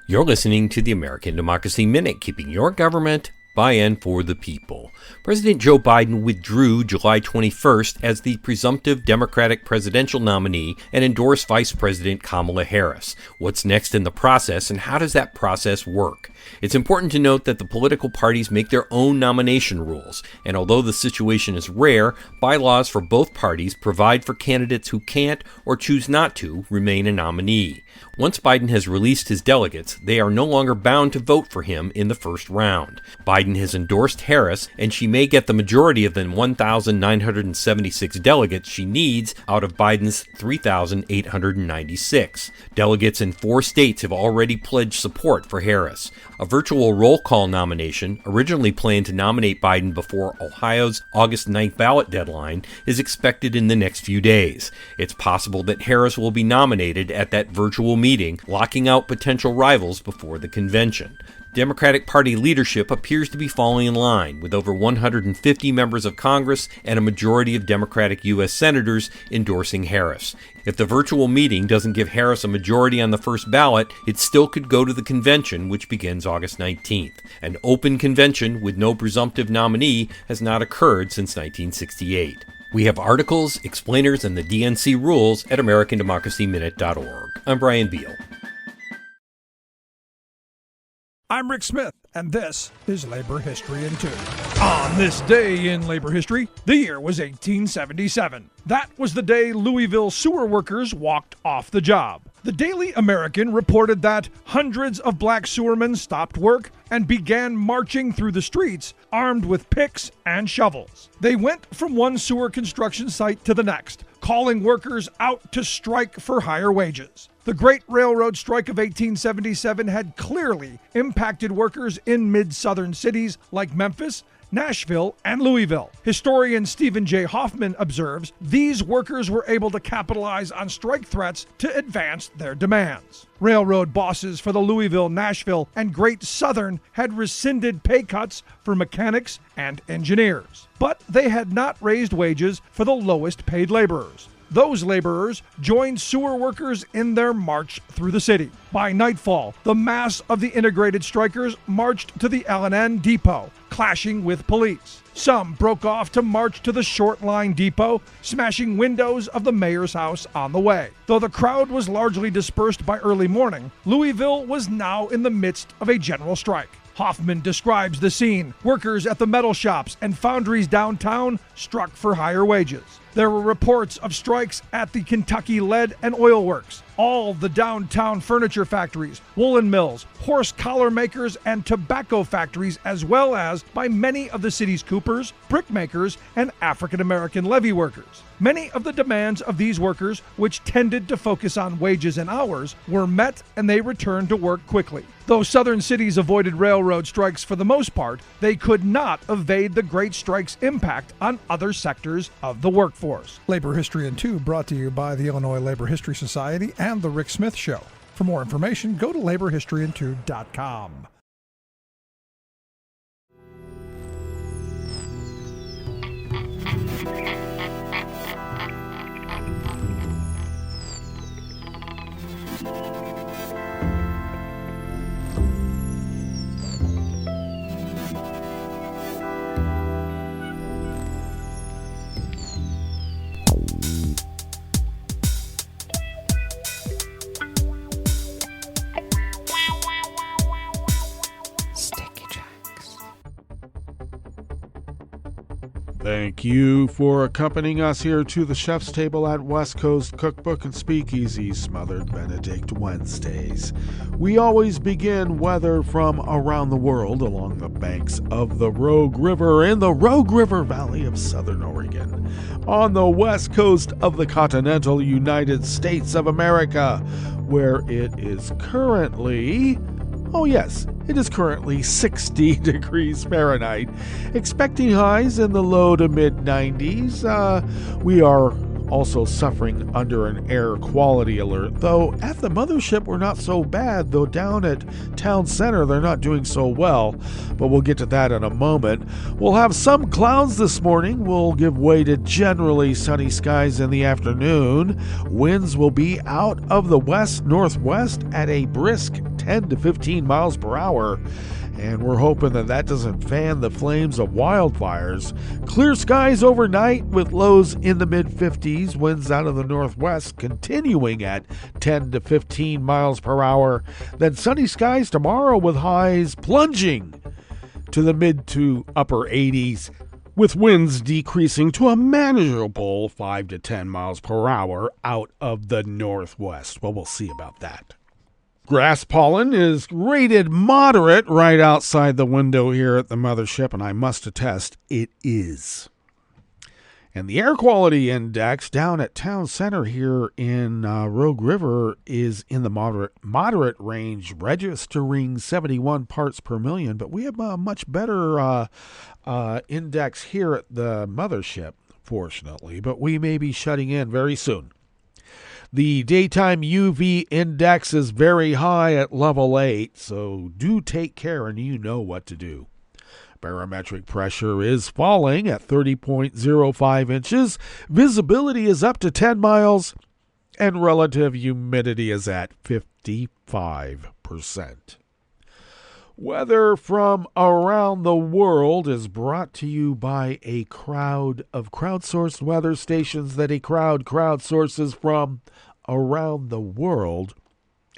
You're listening to the American Democracy Minute, keeping your government by and for the people. President Joe Biden withdrew July 21st as the presumptive Democratic presidential nominee and endorsed Vice President Kamala Harris. What's next in the process, and how does that process work? It's important to note that the political parties make their own nomination rules, and although the situation is rare, bylaws for both parties provide for candidates who can't or choose not to remain a nominee. Once Biden has released his delegates, they are no longer bound to vote for him in the first round. Biden has endorsed Harris, and she may get the majority of the 1,976 delegates she needs out of Biden's 3,896. Delegates in 4 states have already pledged support for Harris. A virtual roll call nomination, originally planned to nominate Biden before Ohio's August 9th ballot deadline, is expected in the next few days. It's possible that Harris will be nominated at that virtual meeting, locking out potential rivals before the convention. Democratic Party leadership appears to be falling in line, with over 150 members of Congress and a majority of Democratic U.S. senators endorsing Harris. If the virtual meeting doesn't give Harris a majority on the first ballot, it still could go to the convention, which begins August 19th. An open convention with no presumptive nominee has not occurred since 1968. We have articles, explainers, and the DNC rules at AmericanDemocracyMinute.org. I'm Brian Beal. I'm Rick Smith, and this is Labor History in 2. On this day in labor history, the year was 1877. That was the day Louisville sewer workers walked off the job. The Daily American reported that hundreds of black sewermen stopped work and began marching through the streets armed with picks and shovels. They went from one sewer construction site to the next, calling workers out to strike for higher wages. The Great Railroad Strike of 1877 had clearly impacted workers in mid-southern cities like Memphis, Nashville, and Louisville. Historian Stephen J. Hoffman observes these workers were able to capitalize on strike threats to advance their demands. Railroad bosses for the Louisville, Nashville, and Great Southern had rescinded pay cuts for mechanics and engineers, but they had not raised wages for the lowest paid laborers. Those laborers joined sewer workers in their march through the city. By nightfall, the mass of the integrated strikers marched to the L&N depot, clashing with police. Some broke off to march to the Short Line depot, smashing windows of the mayor's house on the way. Though the crowd was largely dispersed by early morning, Louisville was now in the midst of a general strike. Hoffman describes the scene. Workers at the metal shops and foundries downtown struck for higher wages. There were reports of strikes at the Kentucky Lead and Oil Works, all the downtown furniture factories, woolen mills, horse collar makers, and tobacco factories, as well as by many of the city's coopers, brick makers, and African-American levee workers. Many of the demands of these workers, which tended to focus on wages and hours, were met and they returned to work quickly. Though southern cities avoided railroad strikes for the most part, they could not evade the Great Strike's impact on other sectors of the workforce. Labor History in 2 brought to you by the Illinois Labor History Society and The Rick Smith Show. For more information, go to laborhistoryin2.com. Thank you for accompanying us here to the chef's table at West Coast Cookbook and Speakeasy Smothered Benedict Wednesdays. We always begin weather from around the world along the banks of the Rogue River in the Rogue River Valley of Southern Oregon, on the west coast of the continental United States of America, where it is currently... Oh yes, it is currently 60 degrees Fahrenheit, expecting highs in the low to mid-90s. We are also suffering under an air quality alert, though at the mothership we're not so bad, though down at Town Center they're not doing so well, but we'll get to that in a moment. We'll have some clouds this morning. We'll give way to generally sunny skies in the afternoon. Winds will be out of the west-northwest at a brisk 10 to 15 miles per hour, and we're hoping that that doesn't fan the flames of wildfires. Clear skies overnight with lows in the mid-50s, winds out of the northwest continuing at 10 to 15 miles per hour. Then sunny skies tomorrow with highs plunging to the mid to upper 80s, with winds decreasing to a manageable 5 to 10 miles per hour out of the northwest. Well, we'll see about that. Grass pollen is rated moderate right outside the window here at the mothership, and I must attest, it is. And the air quality index down at Town Center here in Rogue River is in the moderate range, registering 71 parts per million, but we have a much better index here at the mothership, fortunately, but we may be shutting in very soon. The daytime UV index is very high at level 8, so do take care and you know what to do. Barometric pressure is falling at 30.05 inches. Visibility is up to 10 miles, and relative humidity is at 55%. Weather from around the world is brought to you by a crowd of crowdsourced weather stations that a crowd crowdsources from around the world,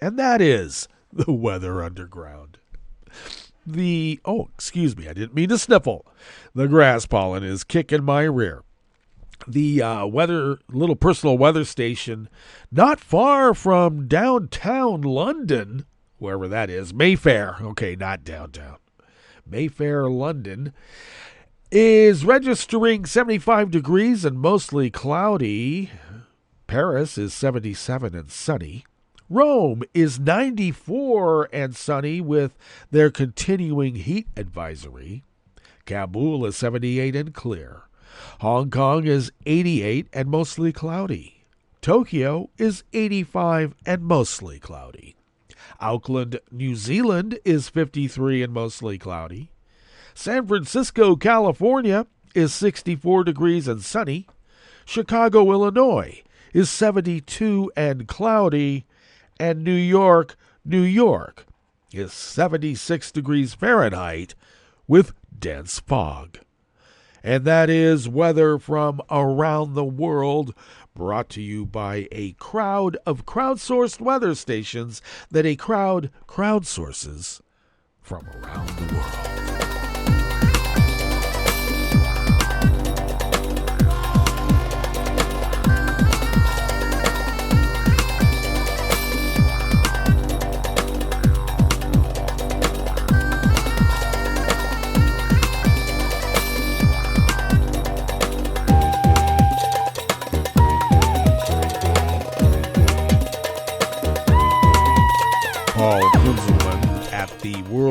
and that is the Weather Underground. Excuse me, I didn't mean to sniffle. The grass pollen is kicking my rear. The little personal weather station not far from downtown London, wherever that is, Mayfair, okay, not downtown, Mayfair, London, is registering 75 degrees and mostly cloudy. Paris is 77 and sunny. Rome is 94 and sunny with their continuing heat advisory. Kabul is 78 and clear. Hong Kong is 88 and mostly cloudy. Tokyo is 85 and mostly cloudy. Auckland, New Zealand is 53 and mostly cloudy. San Francisco, California is 64 degrees and sunny. Chicago, Illinois is 72 and cloudy. And New York is 76 degrees Fahrenheit with dense fog. And that is weather from around the world, brought to you by a crowd of crowdsourced weather stations that a crowd crowdsources from around the world.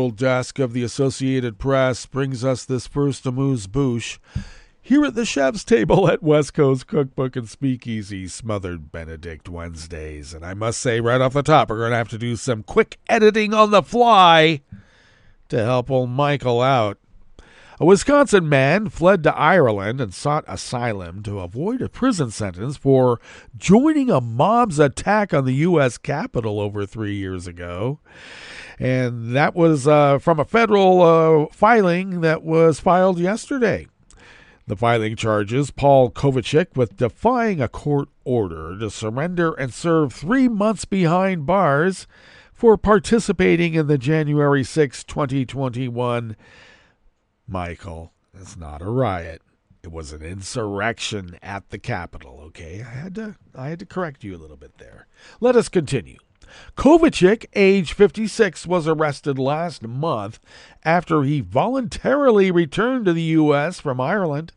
world desk of the Associated Press brings us this first amuse-bouche here at the chef's table at West Coast Cookbook and Speakeasy, Smothered Benedict Wednesdays. And I must say right off the top, we're going to have to do some quick editing on the fly to help old Michael out. A Wisconsin man fled to Ireland and sought asylum to avoid a prison sentence for joining a mob's attack on the U.S. Capitol over 3 years ago. And that was from a federal filing that was filed yesterday. The filing charges Paul Kovacic with defying a court order to surrender and serve 3 months behind bars for participating in the January 6, 2021. Michael, it's not a riot. It was an insurrection at the Capitol, okay? I had to correct you a little bit there. Let us continue. Kovacic, age 56, was arrested last month after he voluntarily returned to the U.S. from Ireland.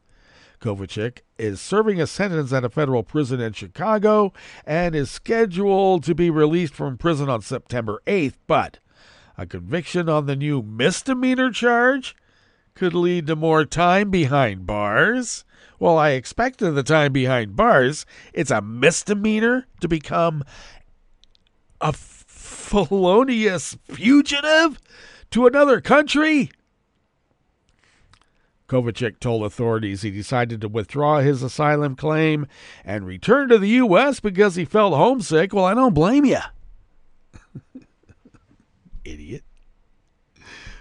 Kovacic is serving a sentence at a federal prison in Chicago and is scheduled to be released from prison on September 8th, but a conviction on the new misdemeanor charge could lead to more time behind bars. Well, I expected the time behind bars. It's a misdemeanor to become a felonious fugitive to another country. Kovacic told authorities he decided to withdraw his asylum claim and return to the U.S. because he felt homesick. Well, I don't blame you. Idiot.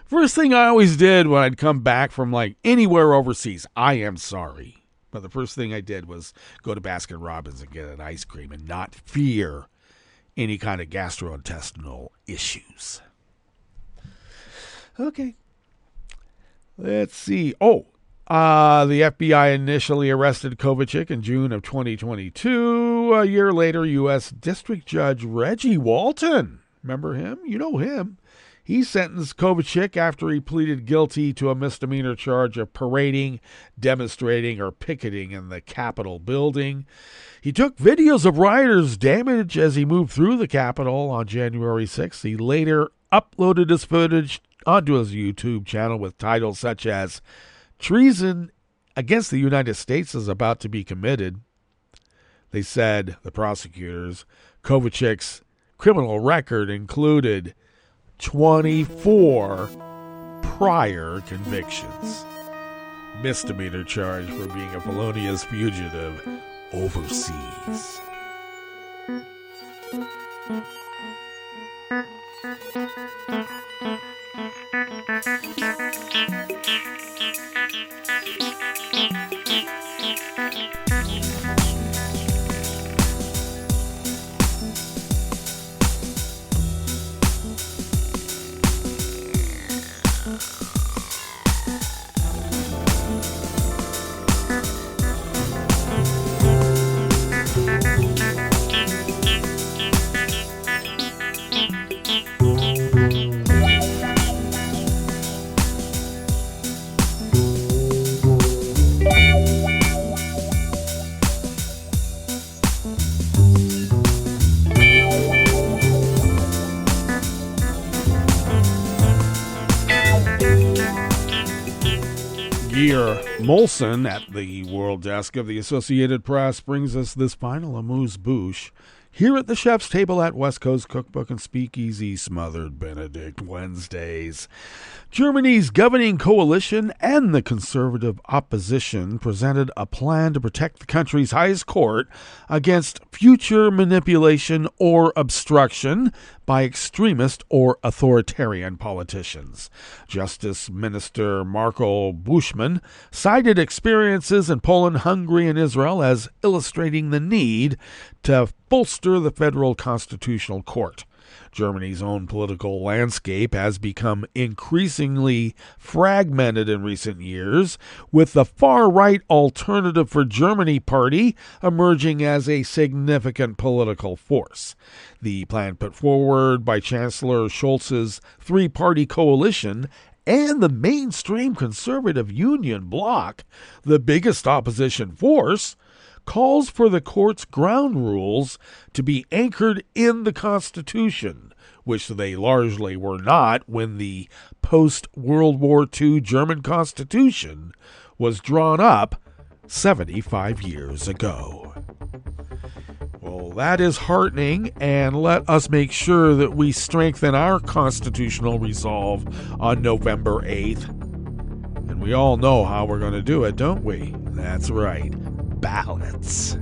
First thing I always did when I'd come back from like anywhere overseas, I am sorry. But the first thing I did was go to Baskin-Robbins and get an ice cream and not fear any kind of gastrointestinal issues. Okay. Let's see. The FBI initially arrested Kovacic in June of 2022. A year later, U.S. District Judge Reggie Walton, remember him? You know him. He sentenced Kovacic after he pleaded guilty to a misdemeanor charge of parading, demonstrating, or picketing in the Capitol building. He took videos of rioters' damage as he moved through the Capitol on January 6th. He later uploaded his footage onto his YouTube channel with titles such as "Treason Against the United States is About to be Committed." They said, the prosecutors, Kovacic's criminal record included 24 prior convictions. Misdemeanor charge for being a felonious fugitive overseas. Molson at the World Desk of the Associated Press brings us this final amuse-bouche here at the chef's table at West Coast Cookbook and Speakeasy, Smothered Benedict Wednesdays. Germany's governing coalition and the conservative opposition presented a plan to protect the country's highest court against future manipulation or obstruction by extremist or authoritarian politicians. Justice Minister Marco Buschmann cited experiences in Poland, Hungary, and Israel as illustrating the need to bolster the federal constitutional court. Germany's own political landscape has become increasingly fragmented in recent years, with the far-right Alternative for Germany party emerging as a significant political force. The plan put forward by Chancellor Scholz's three-party coalition and the mainstream conservative Union bloc, the biggest opposition force, calls for the court's ground rules to be anchored in the Constitution, which they largely were not when the post-World War II German Constitution was drawn up 75 years ago. Well, that is heartening, and let us make sure that we strengthen our constitutional resolve on November 8th. And we all know how we're going to do it, don't we? That's right, ballots.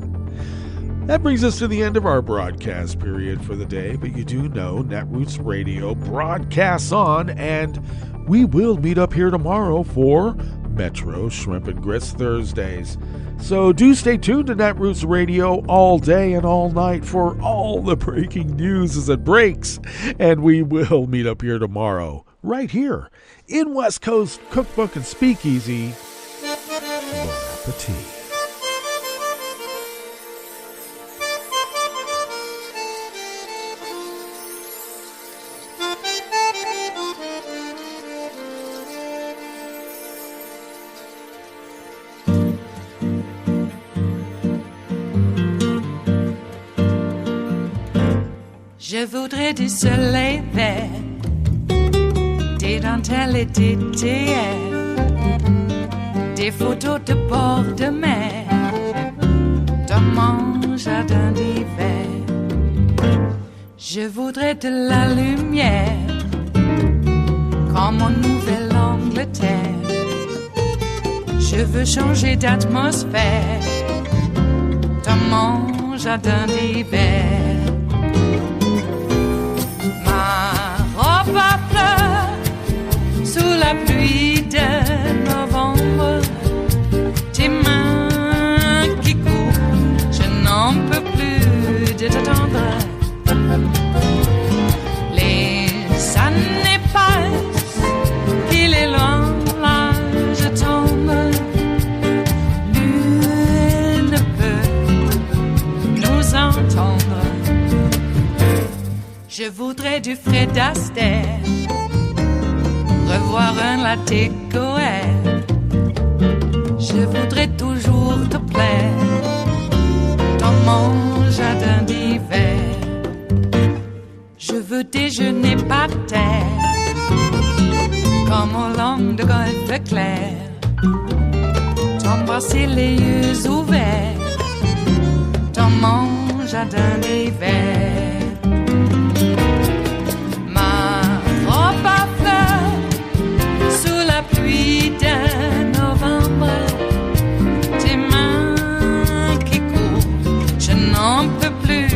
That brings us to the end of our broadcast period for the day, but you do know Netroots Radio broadcasts on, and we will meet up here tomorrow for Metro Shrimp and Grits Thursdays. So do stay tuned to Netroots Radio all day and all night for all the breaking news as it breaks. And we will meet up here tomorrow, right here in West Coast Cookbook and Speakeasy. Bon appetit. Je voudrais du soleil vert, des dentelles et des théières, des photos de bord de mer, dans mon jardin d'hiver. Je voudrais de la lumière, comme en Nouvelle-Angleterre. Je veux changer d'atmosphère, dans mon jardin d'hiver. À fleurs, sous la pluie de novembre, tes mains qui courent, je n'en peux plus de t'attendre. Les années passent, qu'il est loin, là je tombe. Nul ne peut nous entendre. Je voudrais du Fred Astaire, revoir un latte Goer. Je voudrais toujours te plaire dans mon jardin d'hiver. Je veux déjeuner par terre, comme au long de golfe clair, t'embrasser les yeux ouverts dans mon jardin d'hiver. Pluie de novembre, tes mains qui courent, je n'en peux plus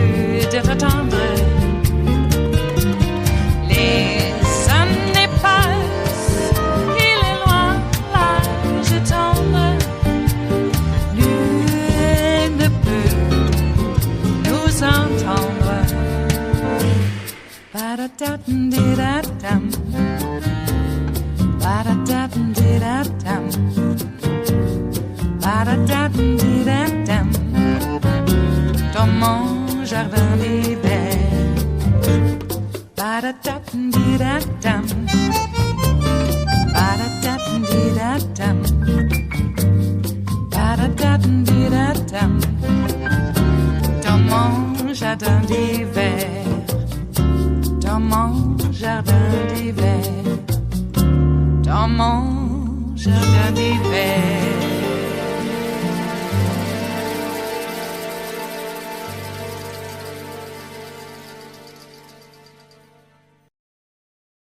de t'attendre. Les années passent, il est loin, là je tombe. Nul ne peut nous entendre. Ba-da-da-dum-di-da-dum. Ba-da-da-dum-di-da-dum. Ba-da-da-dum-di-da-dum. Dans mon jardin d'hiver. Ba-da-da-dum-di-da-dum. Ba-da-da-dum-di-da-dum. Ba-da-da-dum-di-da-dum. Dans mon jardin d'hiver. Dans mon jardin d'hiver. Dans mon jardin d'hiver.